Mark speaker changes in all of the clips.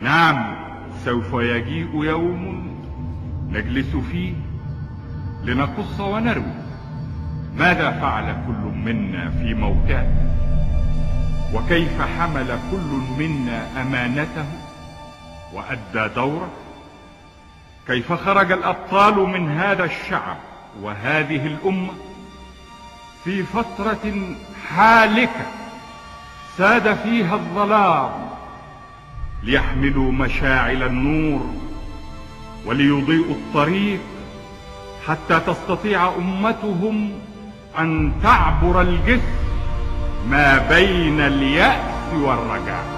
Speaker 1: نعم، سوف يجيء يوم نجلس فيه لنقص ونروي ماذا فعل كل منا في موته، وكيف حمل كل منا أمانته وأدى دوره، كيف خرج الأبطال من هذا الشعب وهذه الأمة في فترة حالكة ساد فيها الظلام ليحملوا مشاعل النور وليضيئوا الطريق حتى تستطيع أمتهم أن تعبر الجسر ما بين اليأس والرجاء.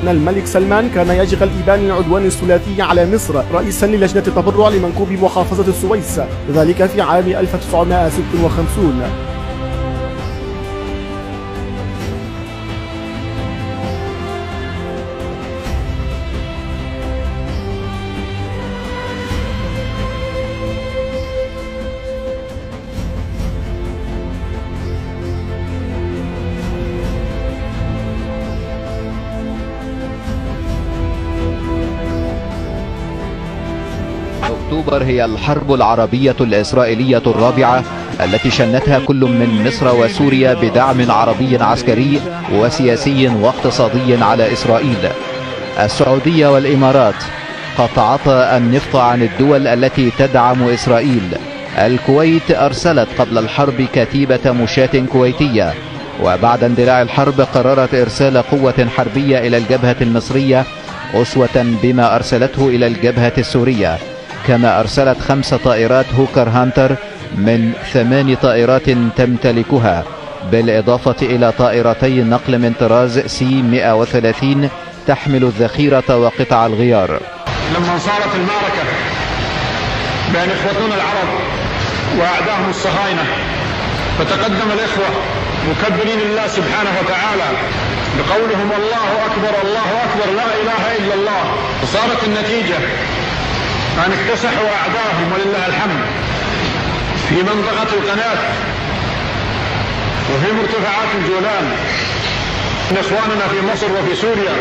Speaker 2: الملك سلمان كان يشغل إبان العدوان الثلاثي على مصر رئيسا للجنة التبرع لمنكوب محافظة السويس، ذلك في عام 1956.
Speaker 3: أكتوبر هي الحرب العربية الإسرائيلية الرابعة التي شنتها كل من مصر وسوريا بدعم عربي عسكري وسياسي واقتصادي على إسرائيل. السعودية والإمارات قطعتا النفط عن الدول التي تدعم إسرائيل. الكويت أرسلت قبل الحرب كتيبة مشاة كويتية، وبعد اندلاع الحرب قررت إرسال قوة حربية إلى الجبهة المصرية أسوة بما أرسلته إلى الجبهة السورية، كما أرسلت 5 طائرات هوكر هانتر من 8 طائرات تمتلكها، بالإضافة إلى طائرتي نقل من طراز سي 130 تحمل الذخيرة وقطع الغيار.
Speaker 4: لما صارت المعركة بين إخوتنا العرب وأعداهم الصهاينة، فتقدم الإخوة مكبرين الله سبحانه وتعالى بقولهم الله أكبر الله أكبر لا إله إلا الله، وصارت النتيجة أن اكتسحوا أعداهم ولله الحمد في منطقة القناة وفي مرتفعات الجولان من إخواننا في مصر وفي سوريا.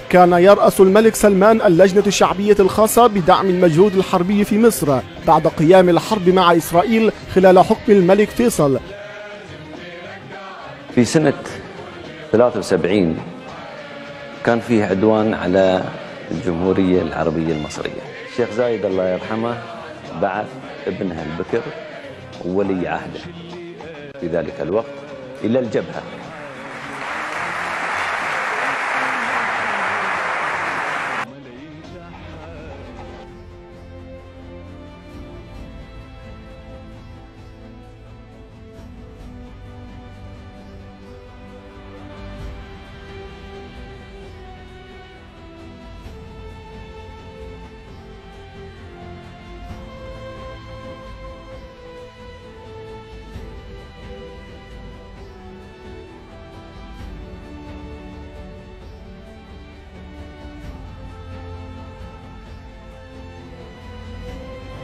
Speaker 2: كان يرأس الملك سلمان اللجنة الشعبية الخاصة بدعم المجهود الحربي في مصر بعد قيام الحرب مع إسرائيل خلال حكم الملك فيصل.
Speaker 5: في سنة 73 كان فيه عدوان على الجمهورية العربية المصرية. الشيخ زايد الله يرحمه بعث ابنها البكر وولي عهده في ذلك الوقت إلى الجبهة.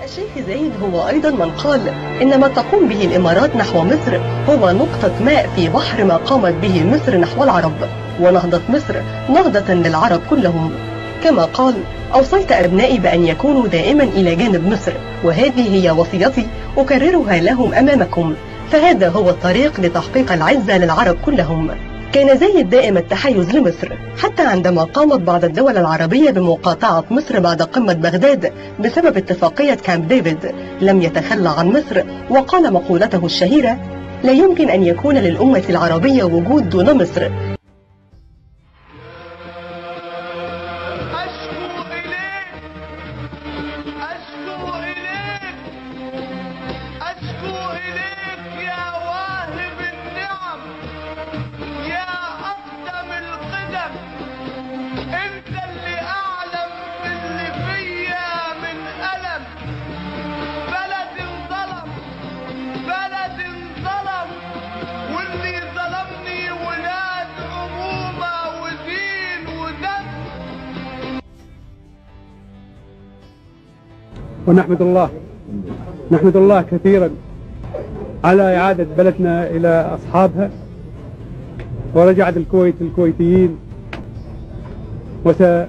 Speaker 6: الشيخ زايد هو أيضا من قال إن ما تقوم به الإمارات نحو مصر هو نقطة ماء في بحر ما قامت به مصر نحو العرب، ونهضة مصر نهضة للعرب كلهم. كما قال: أوصيت أبنائي بأن يكونوا دائما إلى جانب مصر، وهذه هي وصيتي أكررها لهم أمامكم، فهذا هو الطريق لتحقيق العزة للعرب كلهم. كان زايد دائم التحيز لمصر، حتى عندما قامت بعض الدول العربية بمقاطعة مصر بعد قمة بغداد بسبب اتفاقية كامب ديفيد لم يتخلى عن مصر، وقال مقولته الشهيرة: لا يمكن أن يكون للأمة العربية وجود دون مصر.
Speaker 7: نحمد الله كثيرا على إعادة بلدنا إلى أصحابها، ورجعت الكويت الكويتيين، وسنحفظ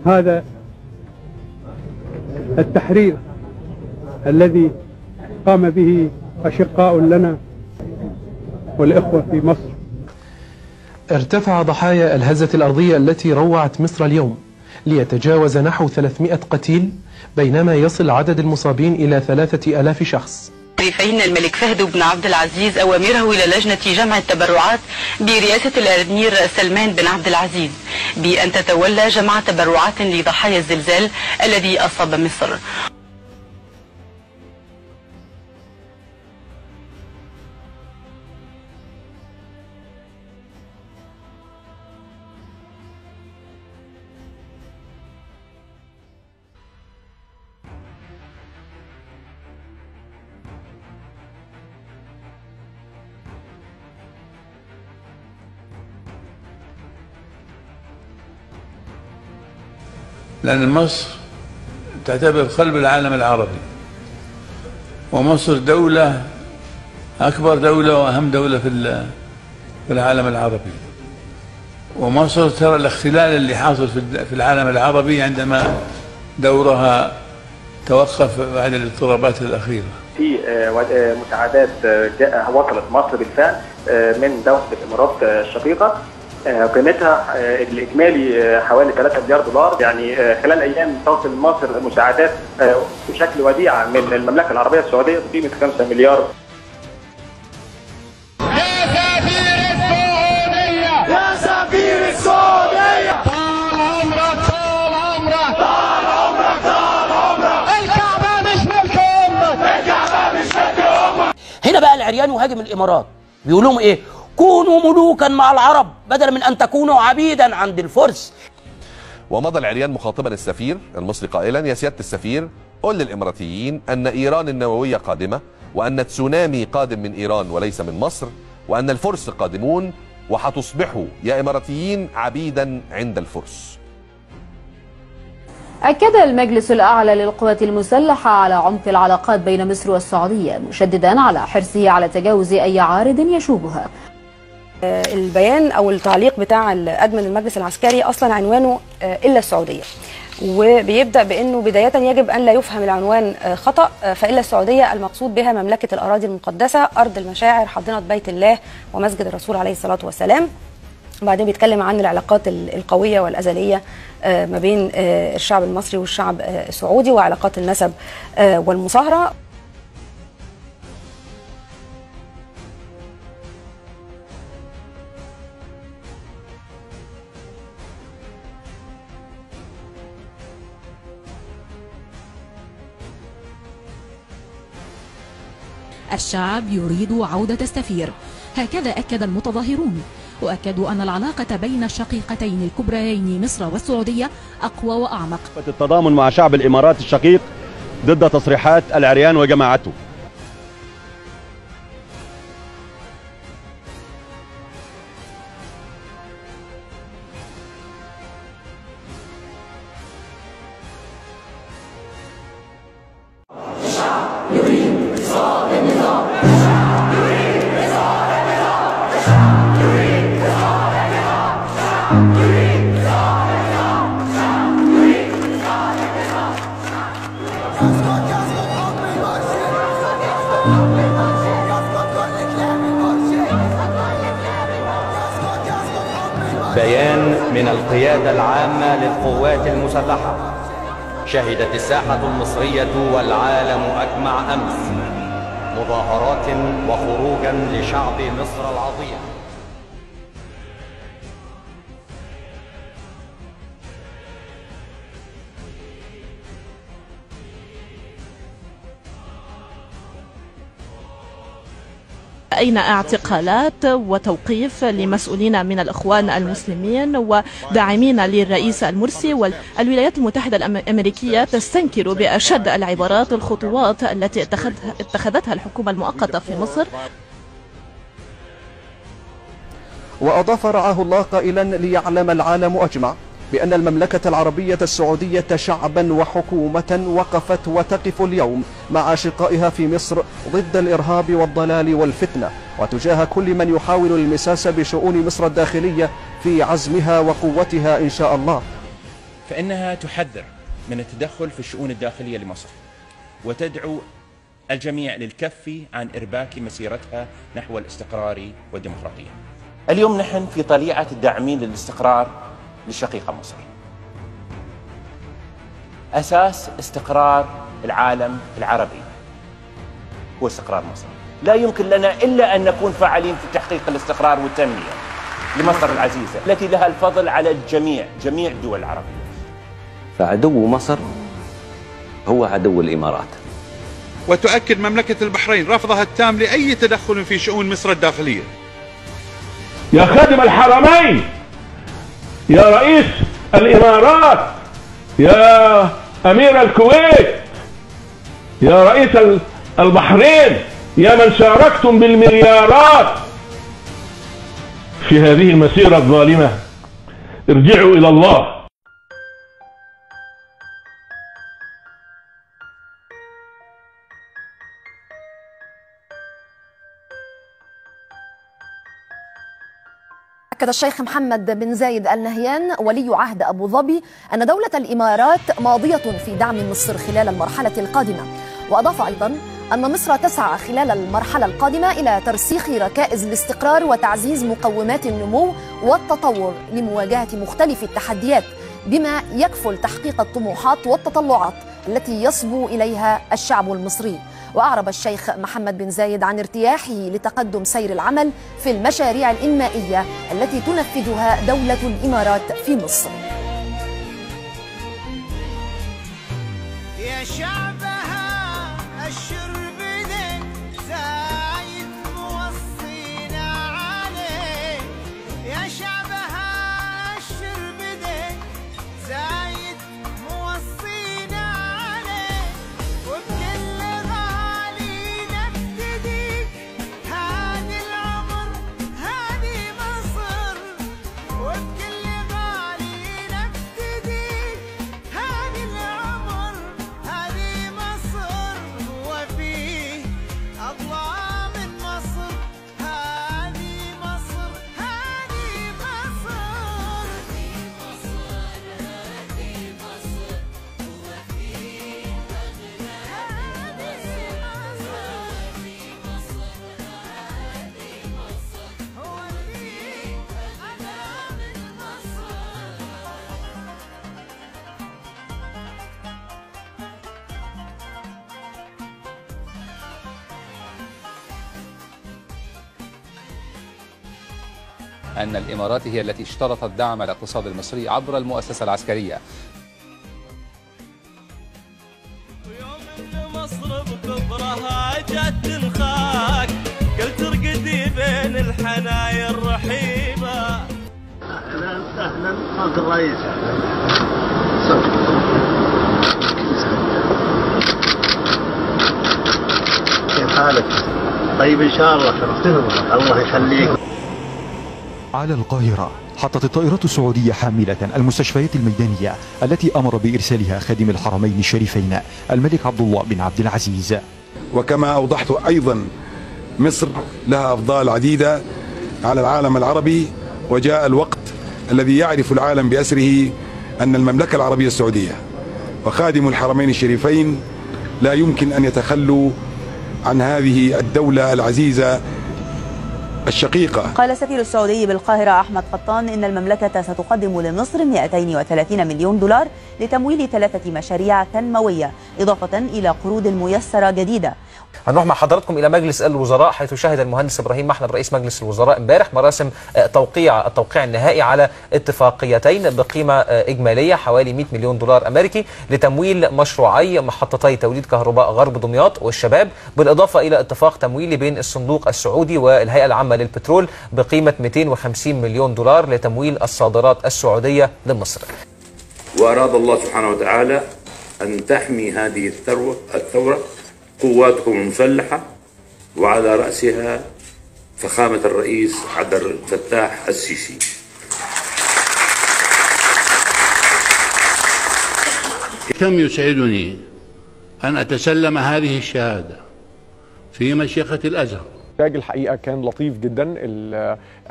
Speaker 7: هذا التحرير الذي قام به أشقاء لنا والإخوة في مصر.
Speaker 8: ارتفع ضحايا الهزة الأرضية التي روعت مصر اليوم ليتجاوز نحو 300 قتيل، بينما يصل عدد المصابين إلى 3000 شخص.
Speaker 9: فإن الملك فهد بن عبد العزيز أوامره إلى لجنة جمع التبرعات برئاسة الأمير سلمان بن عبد العزيز بأن تتولى جمع تبرعات لضحايا الزلزال الذي أصاب مصر.
Speaker 10: لأن مصر تعتبر قلب العالم العربي، ومصر دولة أكبر دولة وأهم دولة في العالم العربي، ومصر ترى الاختلال اللي حاصل في العالم العربي عندما دورها توقف بعد الاضطرابات الأخيرة.
Speaker 11: في مساعدات وصلت مصر بالفعل من دولة الإمارات الشقيقة، قيمتها الإجمالي حوالي 3 مليار دولار. يعني خلال أيام تصل مصر مساعدات بشكل وديعة من المملكة العربية السعودية بقيمة 5 مليار.
Speaker 12: يا سفير السعودية، يا سفير السعودية، طال عمرك طال عمرك طال عمرك طال عمرك. الكعبة مش ملك أمك، الكعبة مش ملك أمك.
Speaker 13: هنا بقى العريان يهاجم الإمارات، بيقول لهم إيه؟ كونوا ملوكا مع العرب بدلا من أن تكونوا عبيدا عند الفرس.
Speaker 14: ومضى العريان مخاطبا السفير المصري قائلا: يا سيادة السفير، قل للإماراتيين أن إيران النووية قادمة، وأن تسونامي قادم من إيران وليس من مصر، وأن الفرس قادمون، وحتصبحوا يا إماراتيين عبيدا عند الفرس.
Speaker 15: أكد المجلس الأعلى للقوات المسلحة على عمق العلاقات بين مصر والسعودية، مشددا على حرصه على تجاوز أي عارض يشوبها.
Speaker 16: البيان أو التعليق بتاع أدمن المجلس العسكري أصلا عنوانه إلا السعودية، وبيبدأ بأنه بداية يجب أن لا يفهم العنوان خطأ، فإلا السعودية المقصود بها مملكة الأراضي المقدسة، أرض المشاعر، حاضنة بيت الله ومسجد الرسول عليه الصلاة والسلام. بعدين بيتكلم عن العلاقات القوية والأزلية ما بين الشعب المصري والشعب السعودي وعلاقات النسب والمصاهرة.
Speaker 17: الشعب يريد عودة السفير، هكذا أكد المتظاهرون، وأكدوا أن العلاقة بين الشقيقتين الكبريين مصر والسعودية أقوى وأعمق.
Speaker 18: التضامن مع شعب الإمارات الشقيق ضد تصريحات العريان وجماعته.
Speaker 19: من القيادة العامة للقوات المسلحة، شهدت الساحة المصرية والعالم أجمع أمس مظاهرات وخروجا لشعب مصر العظيم.
Speaker 20: رأينا اعتقالات وتوقيف لمسؤولين من الإخوان المسلمين وداعمين للرئيس المرسي، والولايات المتحدة الأمريكية تستنكر بأشد العبارات الخطوات التي اتخذتها الحكومة المؤقتة في مصر.
Speaker 2: وأضاف رعاه الله قائلا: ليعلم العالم أجمع بأن المملكة العربية السعودية شعبا وحكومة وقفت وتقف اليوم مع أشقائها في مصر ضد الإرهاب والضلال والفتنة، وتجاه كل من يحاول المساس بشؤون مصر الداخلية في عزمها وقوتها إن شاء الله.
Speaker 21: فإنها تحذر من التدخل في الشؤون الداخلية لمصر، وتدعو الجميع للكف عن إرباك مسيرتها نحو الاستقرار والديمقراطية. اليوم نحن في طليعة الداعمين للاستقرار لشقيقة مصر. أساس استقرار العالم العربي هو استقرار مصر. لا يمكن لنا إلا أن نكون فاعلين في تحقيق الاستقرار والتنمية لمصر العزيزة التي لها الفضل على جميع الدول العربية.
Speaker 5: فعدو مصر هو عدو الإمارات.
Speaker 22: وتؤكد مملكة البحرين رفضها التام لأي تدخل في شؤون مصر الداخلية.
Speaker 23: يا خادم الحرمين، يا رئيس الإمارات، يا أمير الكويت، يا رئيس البحرين، يا من شاركتم بالمليارات في هذه المسيرة الظالمة، ارجعوا إلى الله.
Speaker 24: أكد الشيخ محمد بن زايد آل نهيان ولي عهد أبو ظبي أن دولة الإمارات ماضية في دعم مصر خلال المرحلة القادمة، وأضاف أيضا أن مصر تسعى خلال المرحلة القادمة إلى ترسيخ ركائز الاستقرار وتعزيز مقومات النمو والتطور لمواجهة مختلف التحديات، بما يكفل تحقيق الطموحات والتطلعات التي يصبو إليها الشعب المصري. وأعرب الشيخ محمد بن زايد عن ارتياحه لتقدم سير العمل في المشاريع الإنمائية التي تنفذها دولة الإمارات في مصر.
Speaker 12: يا شعبها الشرب زايد موصينا عليه، يا شعبها الشرب زايد موصينا عليه، وبكل غالي نفتديك هاني العمر هاني مصر، وبكل غالي نفتديك هاني العمر هاني مصر، هو فيه أضواء من مصر هاني مصر هاني مصر هاني مصر هاني مصر، هو فيه أغلى هاني مصر هاني مصر، هو فيه أغلى من مصر.
Speaker 25: أن الإمارات هي التي اشترطت دعم الاقتصاد المصري عبر المؤسسة العسكرية.
Speaker 12: مصر بكبرها جت تنخاك، قلت ترقدي بين الحنايا الرحيبة.
Speaker 26: أهلا فوق الرئيس. كيف حالك؟ طيب إن شاء الله الله يخليك.
Speaker 27: على القاهرة حطت الطائرات السعودية حاملة المستشفيات الميدانية التي أمر بإرسالها خادم الحرمين الشريفين الملك عبد الله بن عبد العزيز.
Speaker 28: وكما أوضحت أيضا مصر لها أفضال عديدة على العالم العربي، وجاء الوقت الذي يعرف العالم بأسره أن المملكة العربية السعودية وخادم الحرمين الشريفين لا يمكن أن يتخلوا عن هذه الدولة العزيزة الشقيقة.
Speaker 1: قال سفير السعودي بالقاهرة أحمد قطان إن المملكة ستقدم لمصر 230 مليون دولار لتمويل 3 مشاريع تنموية إضافة إلى قروض ميسرة جديدة.
Speaker 3: هنروح مع حضراتكم إلى مجلس الوزراء، حيث شهد المهندس إبراهيم محلب رئيس مجلس الوزراء امبارح مراسم التوقيع النهائي على اتفاقيتين بقيمة إجمالية حوالي 100 مليون دولار أمريكي لتمويل مشروعي محطتي توليد كهرباء غرب دمياط والشباب، بالإضافة إلى اتفاق تمويلي بين الصندوق السعودي والهيئة العامة للبترول بقيمة 250 مليون دولار لتمويل الصادرات السعودية لمصر.
Speaker 4: وأراد الله سبحانه وتعالى أن تحمي هذه الثورة قواتكم المسلحة، وعلى رأسها فخامة الرئيس عبد الفتاح السيسي.
Speaker 26: كم يسعدني أن أتسلم هذه الشهادة في مشيخة الأزهر.
Speaker 6: الحقيقة كان لطيف جدا.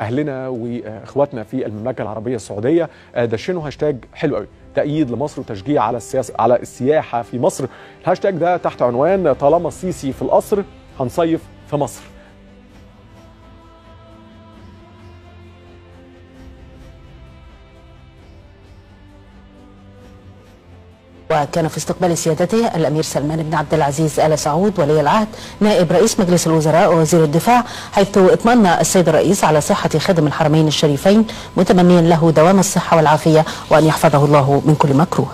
Speaker 6: أهلنا وإخواتنا في المملكة العربية السعودية دشنوا هاشتاج حلو قوي، تأييد لمصر وتشجيع على السياحة في مصر. الهاشتاج ده تحت عنوان طالما السيسي في القصر هنصيف في مصر.
Speaker 7: وكان في استقبال سيادته الأمير سلمان بن عبد العزيز آل سعود ولي العهد نائب رئيس مجلس الوزراء ووزير الدفاع، حيث اطمأن السيد الرئيس على صحة خادم الحرمين الشريفين، متمنيا له دوام الصحة والعافية وأن يحفظه الله من كل مكروه.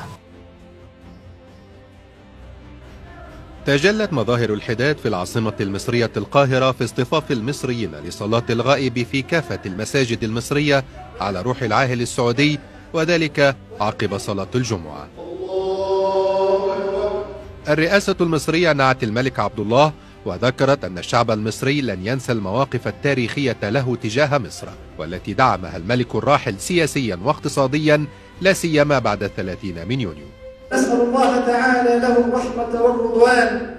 Speaker 8: تجلت مظاهر الحداد في العاصمة المصرية القاهرة في اصطفاف المصريين لصلاة الغائب في كافة المساجد المصرية على روح العاهل السعودي، وذلك عقب صلاة الجمعة. الرئاسة المصرية نعت الملك عبد الله وذكرت أن الشعب المصري لن ينسى المواقف التاريخية له تجاه مصر، والتي دعمها الملك الراحل سياسيا واقتصاديا، لا سيما بعد 30 من يونيو.
Speaker 9: نسأل الله تعالى له الرحمة والرضوان.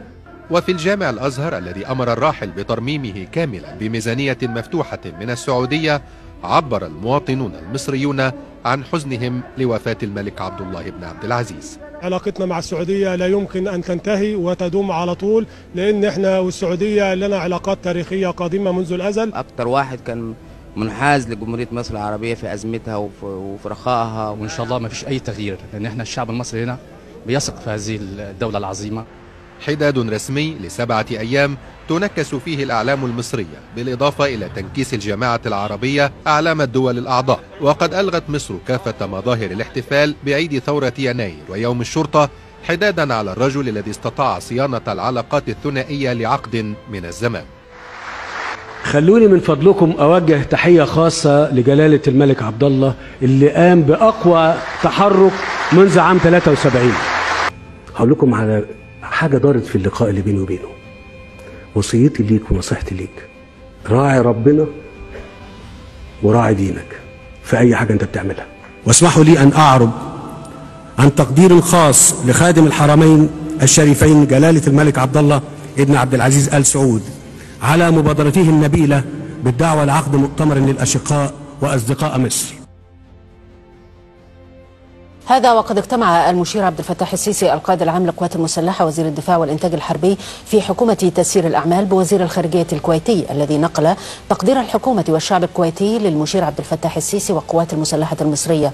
Speaker 8: وفي الجامع الأزهر الذي أمر الراحل بترميمه كاملا بميزانية مفتوحة من السعودية، عبر المواطنون المصريون عن حزنهم لوفاة الملك عبد الله بن عبد العزيز.
Speaker 10: علاقتنا مع السعودية لا يمكن أن تنتهي وتدوم على طول، لأن احنا والسعودية لنا علاقات تاريخية قادمة منذ الأزل.
Speaker 29: أكتر واحد كان منحاز لجمهورية مصر العربية في أزمتها وفي رخائها،
Speaker 30: وإن شاء الله ما فيش أي تغيير، لأن احنا الشعب المصري هنا بيثق في هذه الدولة العظيمة.
Speaker 8: حداد رسمي ل7 أيام تنكس فيه الأعلام المصرية، بالإضافة إلى تنكيس الجماعة العربية أعلام الدول الأعضاء. وقد ألغت مصر كافة مظاهر الاحتفال بعيد ثورة يناير ويوم الشرطة، حدادا على الرجل الذي استطاع صيانة العلاقات الثنائية لعقد من الزمان.
Speaker 31: خلوني من فضلكم أوجه تحية خاصة لجلالة الملك عبد الله اللي قام بأقوى تحرك منذ عام 73. هقول لكم على حاجة دارت في اللقاء اللي بيني وبينه. وصيتي ليك ونصيحتي ليك، راعي ربنا وراعي دينك في أي حاجة أنت بتعملها.
Speaker 32: واسمحوا لي أن أعرب عن تقدير خاص لخادم الحرمين الشريفين جلالة الملك عبد الله ابن عبد العزيز آل سعود على مبادرته النبيلة بالدعوة لعقد مؤتمر للأشقاء وأصدقاء مصر.
Speaker 7: هذا وقد اجتمع المشير عبد الفتاح السيسي القائد العام للقوات المسلحة وزير الدفاع والإنتاج الحربي في حكومة تسيير الأعمال بوزير الخارجية الكويتي، الذي نقل تقدير الحكومة والشعب الكويتي للمشير عبد الفتاح السيسي والقوات المسلحة المصرية.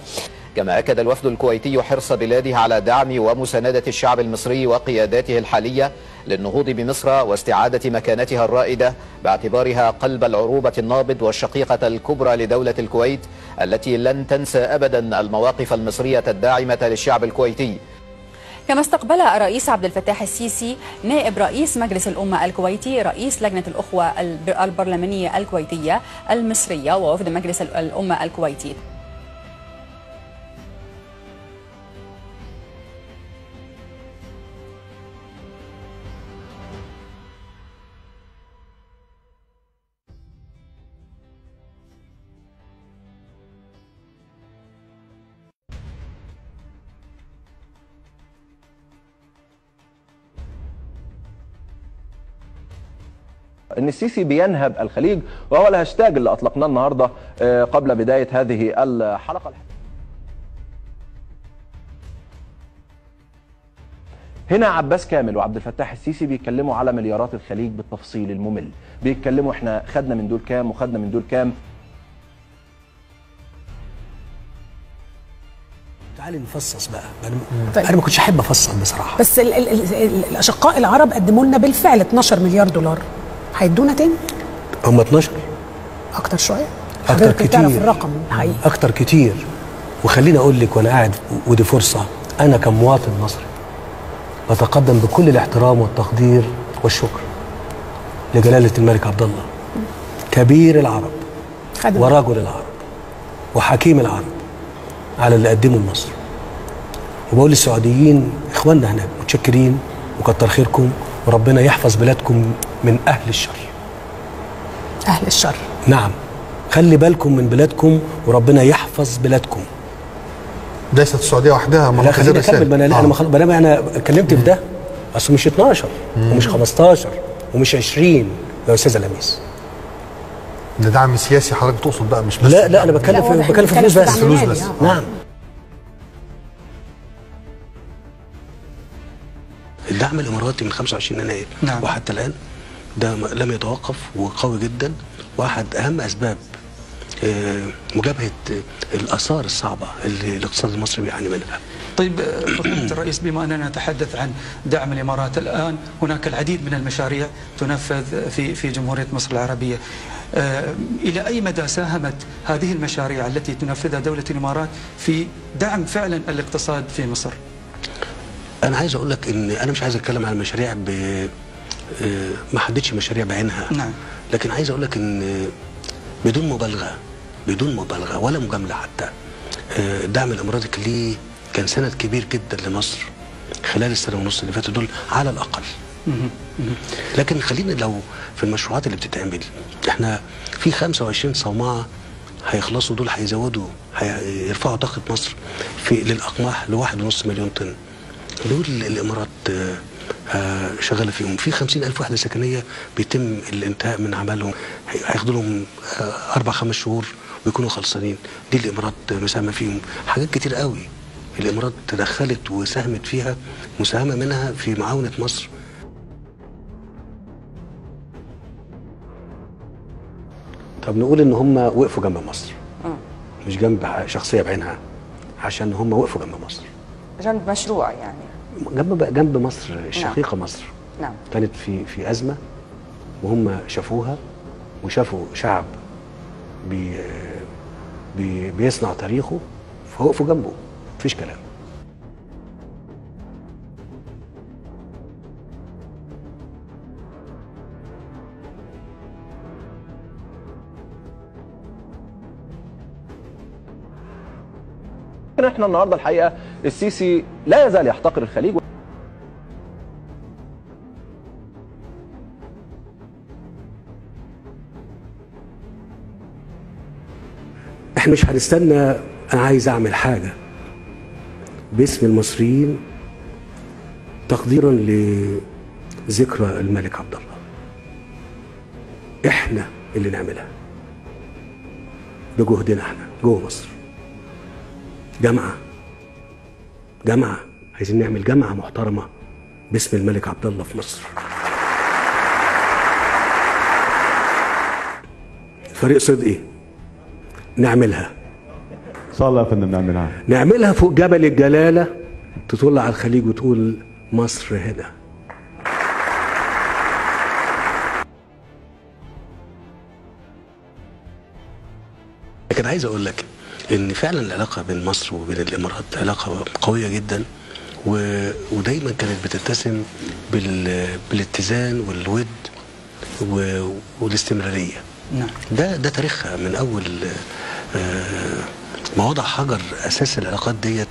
Speaker 33: كما أكد الوفد الكويتي حرص بلاده على دعم ومساندة الشعب المصري وقياداته الحالية للنهوض بمصر واستعادة مكانتها الرائدة، باعتبارها قلب العروبة النابض والشقيقة الكبرى لدولة الكويت، التي لن تنسى أبدا المواقف المصرية الداعمة للشعب الكويتي.
Speaker 1: كما استقبل الرئيس عبد الفتاح السيسي نائب رئيس مجلس الأمة الكويتي رئيس لجنة الأخوة البرلمانية الكويتية المصرية ووفد مجلس الأمة الكويتي.
Speaker 2: ان السيسي بينهب الخليج، وهو الهاشتاج اللي اطلقناه النهارده قبل بدايه هذه الحلقه. هنا عباس كامل وعبد الفتاح السيسي بيتكلموا على مليارات الخليج بالتفصيل الممل، بيتكلموا احنا خدنا من دول كام وخدنا من دول كام.
Speaker 32: تعالي نفصص بقى. انا ما كنتش احب افصل بصراحه،
Speaker 5: بس الاشقاء العرب قدموا لنا بالفعل 12 مليار دولار، هيدونا تاني؟
Speaker 32: هم 12
Speaker 5: اكتر شويه،
Speaker 32: اكتر كتير،
Speaker 5: تعرف الرقم الحقيقي
Speaker 32: اكتر كتير. وخليني اقول لك وانا قاعد ودي فرصه، انا كمواطن مصري بتقدم بكل الاحترام والتقدير والشكر لجلاله الملك عبد الله كبير العرب ورجل العرب وحكيم العرب على اللي قدمه لمصر. وبقول للسعوديين اخواننا هناك متشكرين وكتر خيركم، وربنا يحفظ بلادكم من اهل الشر.
Speaker 5: اهل الشر،
Speaker 32: نعم، خلي بالكم من بلادكم وربنا يحفظ بلادكم.
Speaker 11: ليست السعوديه وحدها،
Speaker 32: لا خليني اكمل. انا اتكلمت في ده، اصل مش 12 ومش 15 ومش 20 يا استاذ لميس.
Speaker 11: ده دعم سياسي حضرتك تقصد بقى، مش بس
Speaker 32: لا انا بتكلم في فلوس بس.
Speaker 11: فلوس بس.
Speaker 32: نعم. الدعم الاماراتي من 25 يناير وحتى الان ده لم يتوقف وقوي جدا، واحد اهم اسباب مجابهه الاثار الصعبه اللي الاقتصاد المصري بيعاني منها.
Speaker 13: طيب فخامة الرئيس، بما أننا نتحدث عن دعم الإمارات الآن، هناك العديد من المشاريع تنفذ في جمهورية مصر العربية. إلى أي مدى ساهمت هذه المشاريع التي تنفذها دولة الإمارات في دعم فعلا الاقتصاد في مصر؟
Speaker 32: أنا عايز أقول لك إن أنا مش عايز أتكلم عن المشاريع ما حددش مشاريع بعينها.
Speaker 13: نعم.
Speaker 32: لكن عايز أقول لك إن بدون مبالغة ولا مجاملة حتى، الدعم الإماراتي ليه كان سند كبير جدا لمصر خلال السنة ونص اللي فاتوا دول على الأقل. لكن خلينا لو في المشروعات اللي بتتعمل، احنا في 25 صومعة هيخلصوا، دول هيزودوا هيرفعوا طاقة مصر للأقماح ل1.5 مليون طن. دول الإمارات شغالة فيهم. في 50,000 وحدة سكنية بيتم الانتهاء من عملهم، هياخدوا لهم 4-5 شهور ويكونوا خلصانين. دي الإمارات مساهمة فيهم. حاجات كتير قوي الإمارات تدخلت وساهمت فيها، مساهمة منها في معاونة مصر. طب نقول إن هم وقفوا جنب مصر، مش جنب شخصية بعينها، عشان هم وقفوا جنب مصر،
Speaker 1: جنب مشروع يعني،
Speaker 32: جنب مصر الشقيقة. نعم. مصر
Speaker 1: نعم.
Speaker 32: كانت في أزمة وهم شافوها وشافوا شعب بيصنع تاريخه، فوقفوا جنبه، مفيش كلام.
Speaker 2: احنا النهارده الحقيقه السيسي لا يزال يحتقر الخليج.
Speaker 32: احنا مش هنستنى. انا عايز اعمل حاجه باسم المصريين تقديرا لذكرى الملك عبد الله. احنا اللي نعملها بجهدنا احنا جوه مصر. جامعه عايزين نعمل جامعه محترمه باسم الملك عبد الله في مصر. فريق صدقي نعملها.
Speaker 27: صلى الله يا فندم.
Speaker 32: نعملها فوق جبل الجلاله، تطل على الخليج وتقول مصر هنا. لكن عايز اقول لك ان فعلا العلاقه بين مصر وبين الامارات علاقه قويه جدا، ودايما كانت بتتسم بالاتزان والود والاستمراريه.
Speaker 13: نعم.
Speaker 32: ده تاريخها من اول ما وضع حجر اساس العلاقات ديت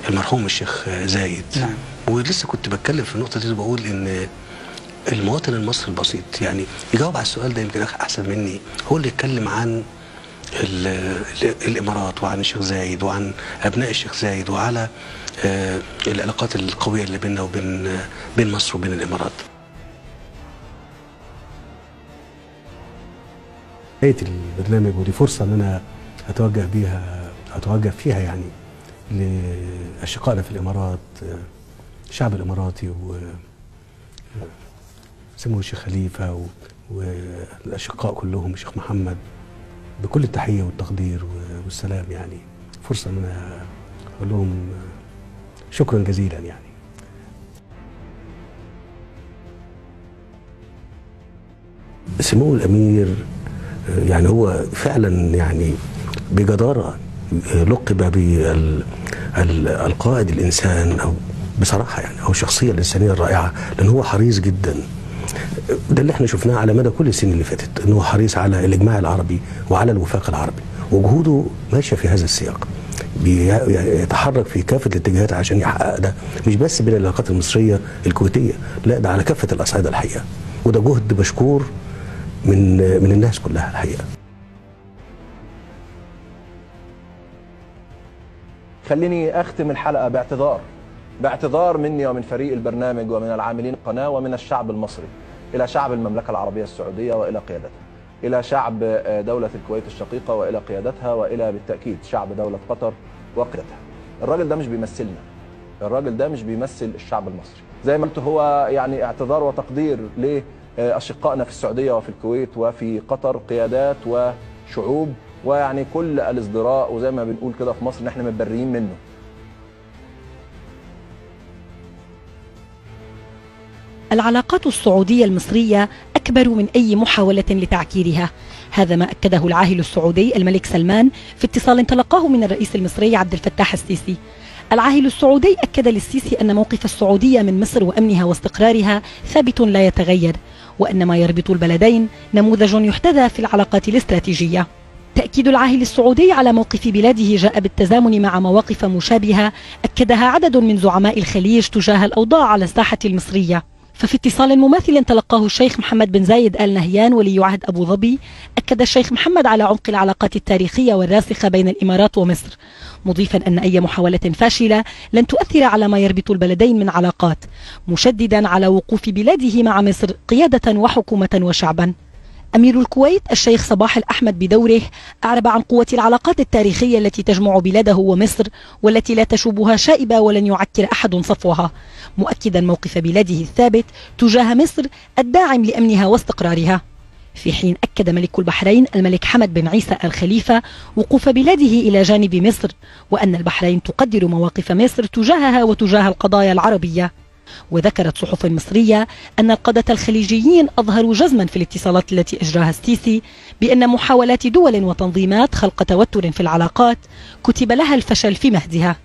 Speaker 32: المرحوم الشيخ زايد.
Speaker 13: نعم.
Speaker 32: ولسه كنت بتكلم في النقطه دي وبقول ان المواطن المصري البسيط يعني يجاوب على السؤال ده يمكن احسن مني، هو اللي يتكلم عن الامارات وعن الشيخ زايد وعن ابناء الشيخ زايد وعلى العلاقات القويه اللي بيننا وبين مصر وبين الامارات. نهاية البرنامج ودي فرصه ان انا اتوجه فيها يعني لأشقائنا في الإمارات، الشعب الإماراتي سمو الشيخ خليفة والأشقاء كلهم، الشيخ محمد، بكل التحية والتقدير والسلام. يعني فرصة أن أنا أقول لهم شكرا جزيلا. يعني سمو الأمير يعني هو فعلا يعني بجدارة لقب بالقائد الإنسان، أو بصراحة يعني أو الشخصية الإنسانية الرائعة، لأن هو حريص جدا. ده اللي احنا شفناه على مدى كل السنين اللي فاتت، أنه حريص على الإجماع العربي وعلى الوفاق العربي، وجهوده ماشية في هذا السياق، بيتحرك في كافة الاتجاهات عشان يحقق ده، مش بس بين العلاقات المصرية الكويتية، لا ده على كافة الأصعدة الحقيقة، وده جهد مشكور من الناس كلها الحقيقة.
Speaker 2: خليني أختم الحلقة باعتذار مني ومن فريق البرنامج ومن العاملين القناة ومن الشعب المصري إلى شعب المملكة العربية السعودية وإلى قيادتها، إلى شعب دولة الكويت الشقيقة وإلى قيادتها، وإلى بالتأكيد شعب دولة قطر وقيادتها. الراجل ده مش بيمثلنا، الراجل ده مش بيمثل الشعب المصري. زي ما قلت هو يعني اعتذار وتقدير لأشقائنا في السعودية وفي الكويت وفي قطر، قيادات وشعوب، ويعني كل الازدراء، وزي ما بنقول كده في مصر ان احنا متبرئين منه.
Speaker 12: العلاقات السعودية المصرية أكبر من أي محاولة لتعكيرها، هذا ما أكده العاهل السعودي الملك سلمان في اتصال تلقاه من الرئيس المصري عبد الفتاح السيسي. العاهل السعودي أكد للسيسي أن موقف السعودية من مصر وأمنها واستقرارها ثابت لا يتغير، وأن ما يربط البلدين نموذج يحتذى في العلاقات الاستراتيجية. تأكيد العاهل السعودي على موقف بلاده جاء بالتزامن مع مواقف مشابهة أكدها عدد من زعماء الخليج تجاه الأوضاع على الساحة المصرية. ففي اتصال مماثل تلقاه الشيخ محمد بن زايد آل نهيان ولي عهد أبو ظبي، أكد الشيخ محمد على عمق العلاقات التاريخية والراسخة بين الإمارات ومصر، مضيفا أن أي محاولة فاشلة لن تؤثر على ما يربط البلدين من علاقات، مشددا على وقوف بلاده مع مصر قيادة وحكومة وشعبا. أمير الكويت الشيخ صباح الأحمد بدوره أعرب عن قوة العلاقات التاريخية التي تجمع بلاده ومصر، والتي لا تشوبها شائبة ولن يعكر أحد صفوها، مؤكدا موقف بلاده الثابت تجاه مصر الداعم لأمنها واستقرارها. في حين أكد ملك البحرين الملك حمد بن عيسى آل خليفة وقوف بلاده إلى جانب مصر، وأن البحرين تقدر مواقف مصر تجاهها وتجاه القضايا العربية. وذكرت صحف مصرية أن القادة الخليجيين أظهروا جزما في الاتصالات التي أجراها السيسي بأن محاولات دول وتنظيمات خلق توتر في العلاقات كتب لها الفشل في مهدها.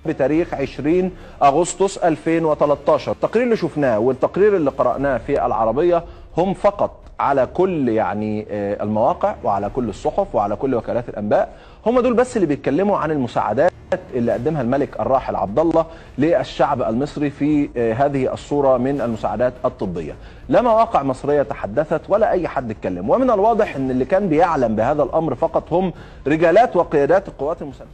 Speaker 2: بتاريخ 20 أغسطس 2013 التقرير اللي شفناه والتقرير اللي قرأناه في العربية هم فقط على كل يعني المواقع وعلى كل الصحف وعلى كل وكالات الأنباء، هم دول بس اللي بيتكلموا عن المساعدات اللي قدمها الملك الراحل عبد الله للشعب المصري في هذه الصورة من المساعدات الطبية. لا مواقع مصرية تحدثت ولا أي حد اتكلم، ومن الواضح أن اللي كان بيعلم بهذا الأمر فقط هم رجالات وقيادات القوات المسلحة.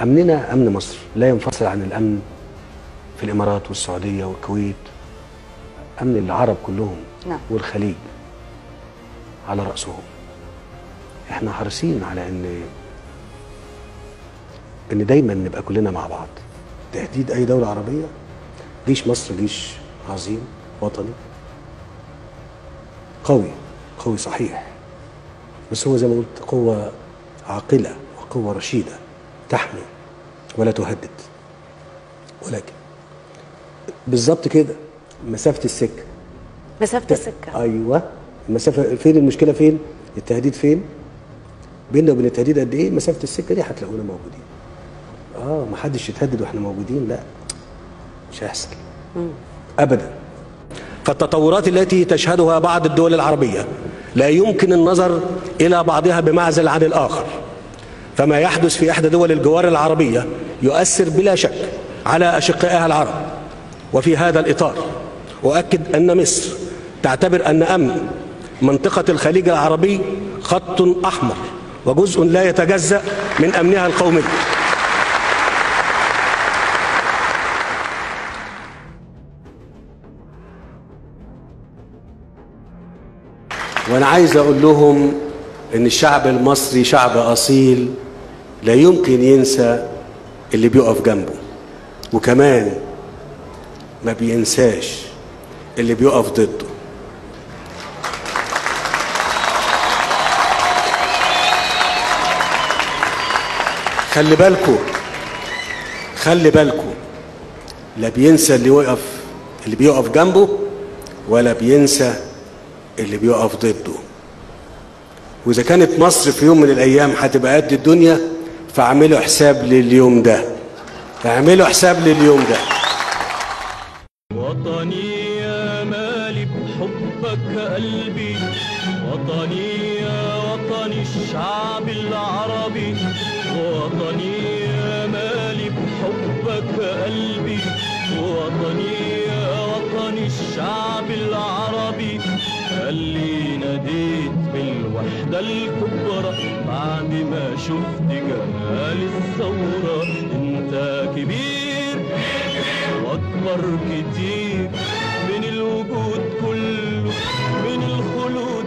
Speaker 32: أمننا أمن مصر لا ينفصل عن الأمن في الإمارات والسعودية والكويت، أمن العرب كلهم والخليج على رأسهم. احنا حريصين على ان دايما نبقى كلنا مع بعض. تهديد أي دولة عربية، جيش مصر جيش عظيم وطني قوي صحيح، بس هو زي ما قلت قوة عاقلة وقوة رشيدة تحمي ولا تهدد. ولكن بالظبط كده مسافة السكة،
Speaker 14: أيوة،
Speaker 32: المسافة فين؟ المشكلة فين؟ التهديد فين؟ بيننا وبين التهديد قد ايه؟ مسافه السكه دي هتلاقونا موجودين. ما حدش يتهدد واحنا موجودين، لا مش هيحصل ابدا. فالتطورات التي تشهدها بعض الدول العربيه لا يمكن النظر الى بعضها بمعزل عن الاخر. فما يحدث في احدى دول الجوار العربيه يؤثر بلا شك على اشقائها العرب. وفي هذا الاطار اؤكد ان مصر تعتبر ان امن منطقه الخليج العربي خط احمر وجزء لا يتجزأ من امنها القومي. وانا عايز اقول لهم ان الشعب المصري شعب اصيل لا يمكن ينسى اللي بيقف جنبه، وكمان ما بينساش اللي بيقف ضده. خلي بالكم لا بينسى اللي بيقف جنبه، ولا بينسى اللي بيقف ضده. وإذا كانت مصر في يوم من الأيام هتبقى قد الدنيا، فاعملوا حساب لليوم ده، اعملوا حساب لليوم ده.
Speaker 14: وطني يا مالي بحبك قلبي، وطني يا وطني الشعب العربي، وطني يا مالي بحبك قلبي، وطني يا وطني الشعب العربي. اللي ناديت بالوحدة الكبرى بعد ما شفت جمال الثورة. انت كبير واكبر كتير من الوجود كله، من الخلود